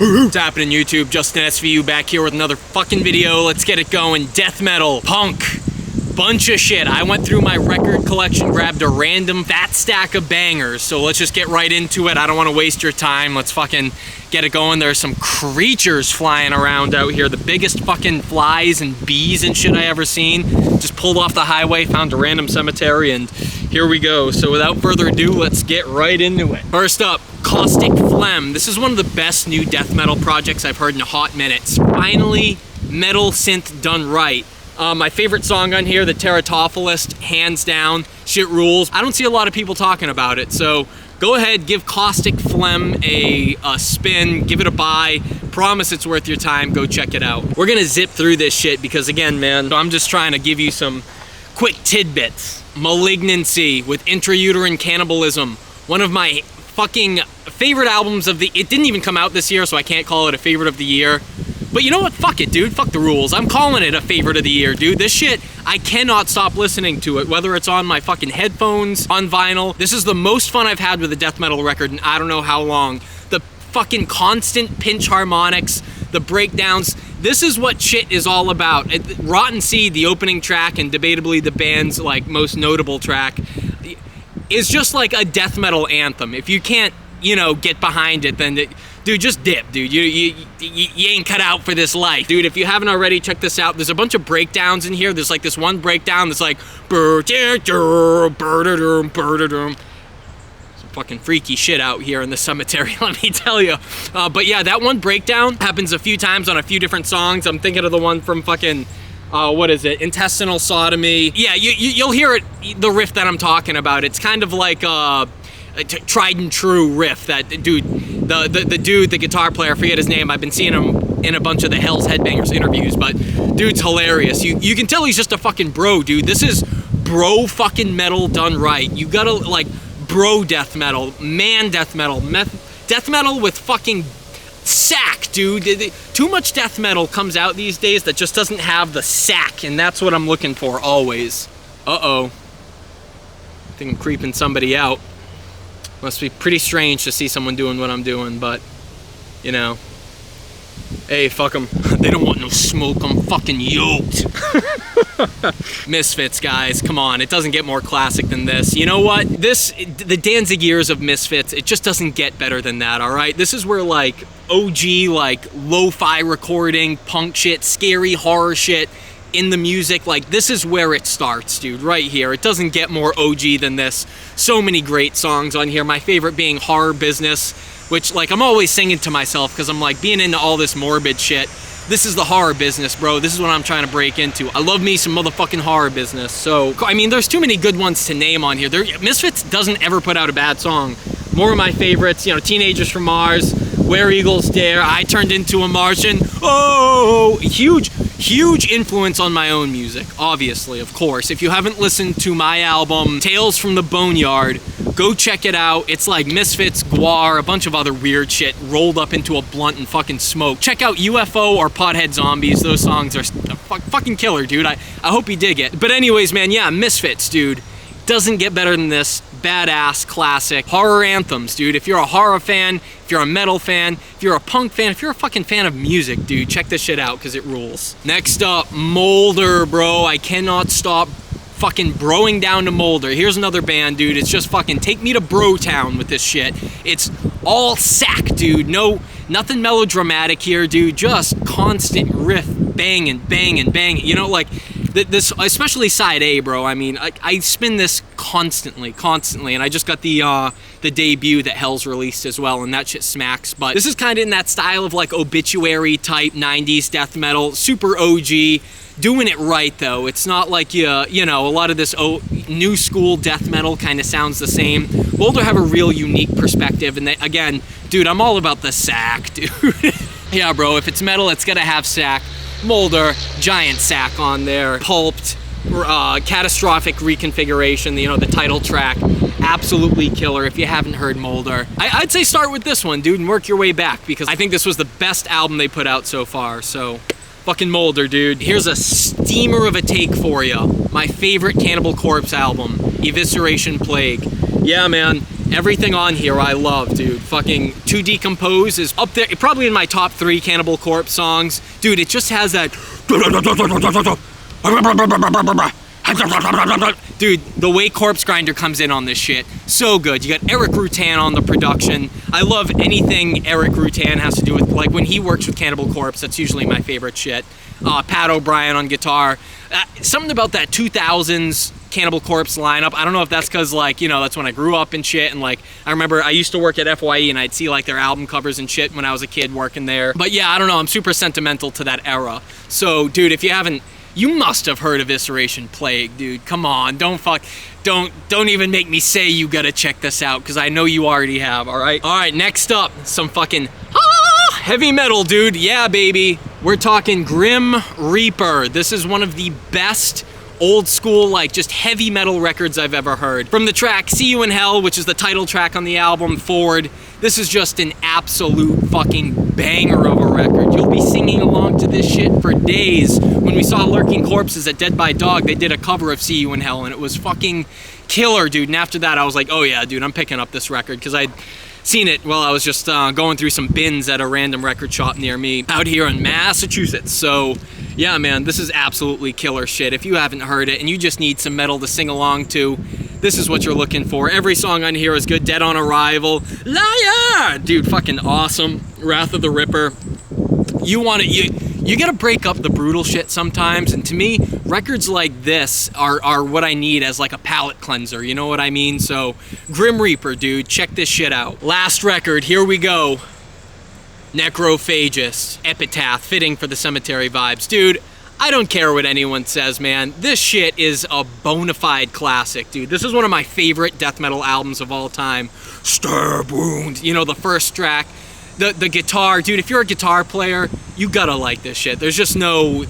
What's happening, YouTube? Justin SVU back here with another fucking video. Let's get it going. Death metal, punk, bunch of shit. I went through my record collection, grabbed a random fat stack of bangers. So let's just get right into it. I don't want to waste your time. Let's fucking get it going. There's some creatures flying around out here. The biggest fucking flies and bees and shit I ever seen. Just pulled off the highway, found a random cemetery, and here we go. So without further ado, let's get right into it. First up, Caustic Phlem. This is one of the best new death metal projects I've heard in a hot minute. Finally, metal synth done right. My favorite song on here, the Epitaph, hands down, shit rules. I don't see a lot of people talking about it, so go ahead, give Caustic Phlem a spin, give it a buy. Promise it's worth your time, go check it out. We're gonna zip through this shit because again, man, I'm just trying to give you some quick tidbits. Malignancy with Intrauterine Cannibalism. One of my fucking favorite albums of the, it didn't even come out this year, so I can't call it a favorite of the year. But you know what? Fuck it, dude. Fuck the rules. I'm calling it a favorite of the year, dude. This shit, I cannot stop listening to it, whether it's on my fucking headphones, on vinyl. This is the most fun I've had with a death metal record in I don't know how long. The fucking constant pinch harmonics, the breakdowns. This is what shit is all about. Rotten Seed, the opening track, and debatably the band's like most notable track, is just like a death metal anthem. If you can't, you know, get behind it, then dude, just dip, dude. You ain't cut out for this life. Dude, if you haven't already, check this out. There's a bunch of breakdowns in here. There's like this one breakdown that's like some fucking freaky shit out here in the cemetery, let me tell you. But yeah, that one breakdown happens a few times on a few different songs. I'm thinking of the one from fucking what is it? Intestinal Sodomy. Yeah, you'll hear it, the riff that I'm talking about. It's kind of like a tried and true riff that dude, the dude, the guitar player, I forget his name. I've been seeing him in a bunch of the Hell's Headbangers interviews, but dude's hilarious. You can tell he's just a fucking bro, dude. This is bro fucking metal done right. You gotta like bro death metal, man death metal, death metal with fucking sack, dude. Too much death metal comes out these days that just doesn't have the sack, and that's what I'm looking for always. Uh-oh. I think I'm creeping somebody out. Must be pretty strange to see someone doing what I'm doing, but, you know. Hey, fuck them. They don't want no smoke. I'm fucking yoked. Misfits, guys. Come on. It doesn't get more classic than this. You know what? The Danzig years of Misfits, it just doesn't get better than that, all right? This is where, like, OG, like, lo-fi recording, punk shit, scary horror shit in the music, like, this is where it starts, dude, right here. It doesn't get more OG than this. So many great songs on here. My favorite being Horror Business, which, like, I'm always singing to myself because I'm, like, being into all this morbid shit. This is the horror business, bro. This is what I'm trying to break into. I love me some motherfucking horror business. So, I mean, there's too many good ones to name on here. Misfits doesn't ever put out a bad song. More of my favorites, you know, Teenagers from Mars, Where Eagles Dare, I Turned Into a Martian. Oh, huge influence on my own music, obviously, of course. If you haven't listened to my album, Tales from the Boneyard, go check it out. It's like Misfits, Guar, a bunch of other weird shit rolled up into a blunt and fucking smoke. Check out UFO or Pothead Zombies. Those songs are fucking killer, dude. I hope you dig it. But anyways, man, yeah, Misfits, dude. Doesn't get better than this. Badass, classic horror anthems, dude. If you're a horror fan, if you're a metal fan, if you're a punk fan, if you're a fucking fan of music, dude, check this shit out because it rules. Next up, Molder, bro. I cannot stop fucking broing down to Molder. Here's another band, dude. It's just fucking take me to Bro Town with this shit. It's all sack, dude. Nothing melodramatic here, dude. Just constant riff, banging, banging, banging. You know, like this, especially side A, bro. I mean, I spin this constantly, and I just got the debut that Hell's released as well, and that shit smacks. But this is kind of in that style of like obituary type 90s death metal, super OG. Doing it right though. It's not like you know, a lot of this new school death metal kind of sounds the same. Molder have a real unique perspective, and they, again, dude, I'm all about the sack, dude. Yeah, bro, if it's metal, it's gotta have sack. Molder, giant sack on there. Pulped, catastrophic reconfiguration, you know, the title track, absolutely killer. If you haven't heard Molder, I'd say start with this one, dude, and work your way back, because I think this was the best album they put out so far, so fucking Molder, dude. Here's a steamer of a take for you. My favorite Cannibal Corpse album, Evisceration Plague. Yeah, man, Everything on here I love, dude. Fucking To Decompose is up there, probably in my top 3 Cannibal Corpse songs. Dude, it just has that... Dude, the way Corpse Grinder comes in on this shit, so good. You got Eric Rutan on the production. I love anything Eric Rutan has to do with, like when he works with Cannibal Corpse, that's usually my favorite shit. Pat O'Brien on guitar. Something about that 2000s Cannibal Corpse lineup. I don't know if that's because, like, you know, that's when I grew up and shit, and like, I remember I used to work at FYE and I'd see like their album covers and shit when I was a kid working there. But yeah, I don't know, I'm super sentimental to that era. So, dude, if you haven't, you must have heard Evisceration Plague, dude. Come on, don't even make me say you gotta check this out, because I know you already have, alright? Alright, next up, some fucking heavy metal, dude. Yeah, baby. We're talking Grim Reaper. This is one of the best old school, like, just heavy metal records I've ever heard. From the track See You in Hell, which is the title track on the album, forward, this is just an absolute fucking banger of a record. You'll be singing along to this shit for days. When we saw Lurking Corpses at Dead by Dog, they did a cover of See You in Hell, and it was fucking killer, dude. And after that, I was like, oh yeah, dude, I'm picking up this record, because I'd seen it while I was just going through some bins at a random record shop near me out here in Massachusetts. So yeah, man, this is absolutely killer shit. If you haven't heard it and you just need some metal to sing along to, this is what you're looking for. Every song on here is good. Dead on Arrival, Liar, dude, fucking awesome. Wrath of the Ripper. You want it, you gotta break up the brutal shit sometimes, and to me, records like this are what I need as like a palate cleanser, you know what I mean? So, Grim Reaper, dude, check this shit out. Last record, here we go. Necrophagist, Epitaph, fitting for the cemetery vibes. Dude, I don't care what anyone says, man. This shit is a bona fide classic, dude. This is one of my favorite death metal albums of all time. Stab Wound, you know, the first track. The guitar, dude, if you're a guitar player, you gotta like this shit. There's no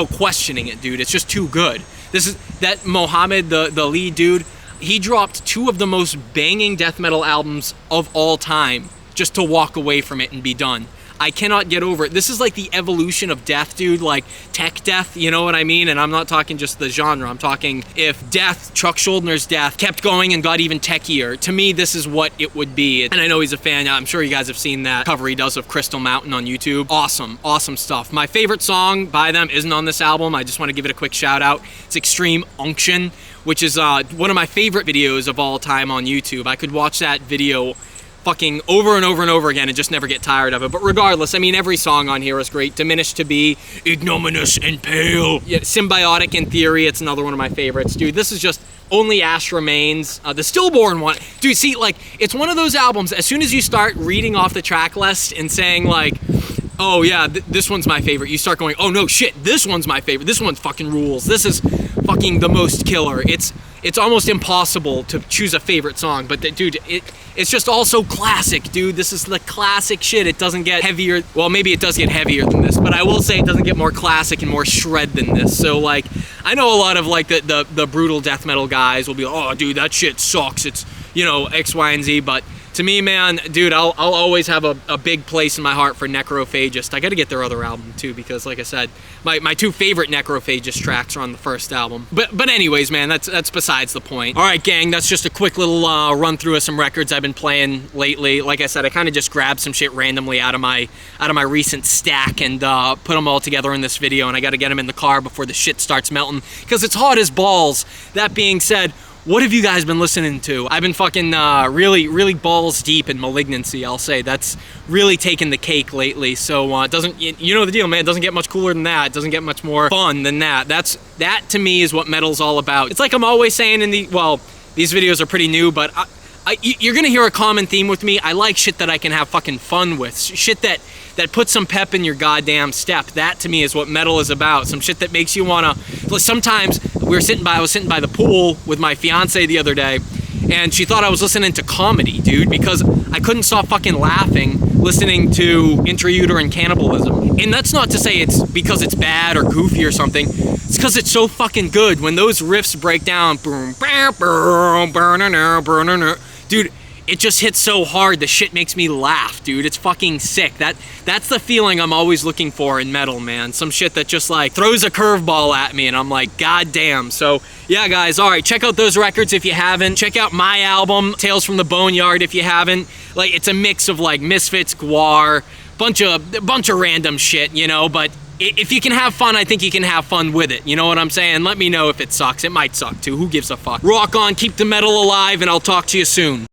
questioning it, dude. It's just too good. This is, that Mohammed, the lead dude, he dropped 2 of the most banging death metal albums of all time just to walk away from it and be done. I cannot get over it. This is like the evolution of death, dude, like tech death, you know what I mean? And I'm not talking just the genre, I'm talking if death, Chuck Schuldner's death, kept going and got even techier. To me, this is what it would be. And I know he's a fan, I'm sure you guys have seen that cover he does of Crystal Mountain on YouTube. Awesome, awesome stuff. My favorite song by them isn't on this album, I just want to give it a quick shout out. It's Extreme Unction, which is one of my favorite videos of all time on YouTube. I could watch that video fucking over and over and over again and just never get tired of it. But regardless, I mean, every song on here is great. Diminished to Be, Ignominious and Pale. Yeah, Symbiotic in Theory, it's another one of my favorites. Dude, this is just Only Ash Remains. The Stillborn one. Dude, see, like, it's one of those albums, as soon as you start reading off the track list and saying, like, oh yeah, this one's my favorite, you start going, oh no, shit, this one's my favorite. This one fucking rules. This is fucking the most killer. It's almost impossible to choose a favorite song, but dude, it's just also classic, dude. This is the classic shit. It doesn't get heavier. Well, maybe it does get heavier than this, but I will say it doesn't get more classic and more shred than this. So, like, I know a lot of, like, the brutal death metal guys will be like, oh, dude, that shit sucks. It's, you know, X, Y, and Z, but to me, man, dude, I'll always have a big place in my heart for Necrophagist. I gotta get their other album, too, because, like I said, my 2 favorite Necrophagist tracks are on the first album. But anyways, man, that's besides the point. All right, gang, that's just a quick little run through of some records I've been playing lately. Like I said, I kind of just grabbed some shit randomly out of my recent stack and put them all together in this video, and I gotta get them in the car before the shit starts melting, because it's hot as balls. That being said, what have you guys been listening to? I've been fucking really balls deep in Malignancy, I'll say. That's really taken the cake lately. So it doesn't, you know the deal, man. It doesn't get much cooler than that. It doesn't get much more fun than that. That to me is what metal's all about. It's like I'm always saying these videos are pretty new, but you're gonna hear a common theme with me. I like shit that I can have fucking fun with. Shit that puts some pep in your goddamn step. That to me is what metal is about. Some shit that makes you wanna, sometimes I was sitting by the pool with my fiance the other day, and she thought I was listening to comedy, dude, because I couldn't stop fucking laughing listening to Intrauterine Cannibalism. And that's not to say it's because it's bad or goofy or something. It's because it's so fucking good. When those riffs break down, boom, dude, it just hits so hard. The shit makes me laugh, dude. It's fucking sick. That's the feeling I'm always looking for in metal, man. Some shit that just like throws a curveball at me and I'm like, god damn. So yeah, guys, all right, check out those records if you haven't. Check out my album, Tales from the Boneyard, if you haven't. Like, it's a mix of like Misfits, Gwar, bunch of random shit, you know, but if you can have fun, I think you can have fun with it. You know what I'm saying? Let me know if it sucks. It might suck too. Who gives a fuck? Rock on, keep the metal alive, and I'll talk to you soon.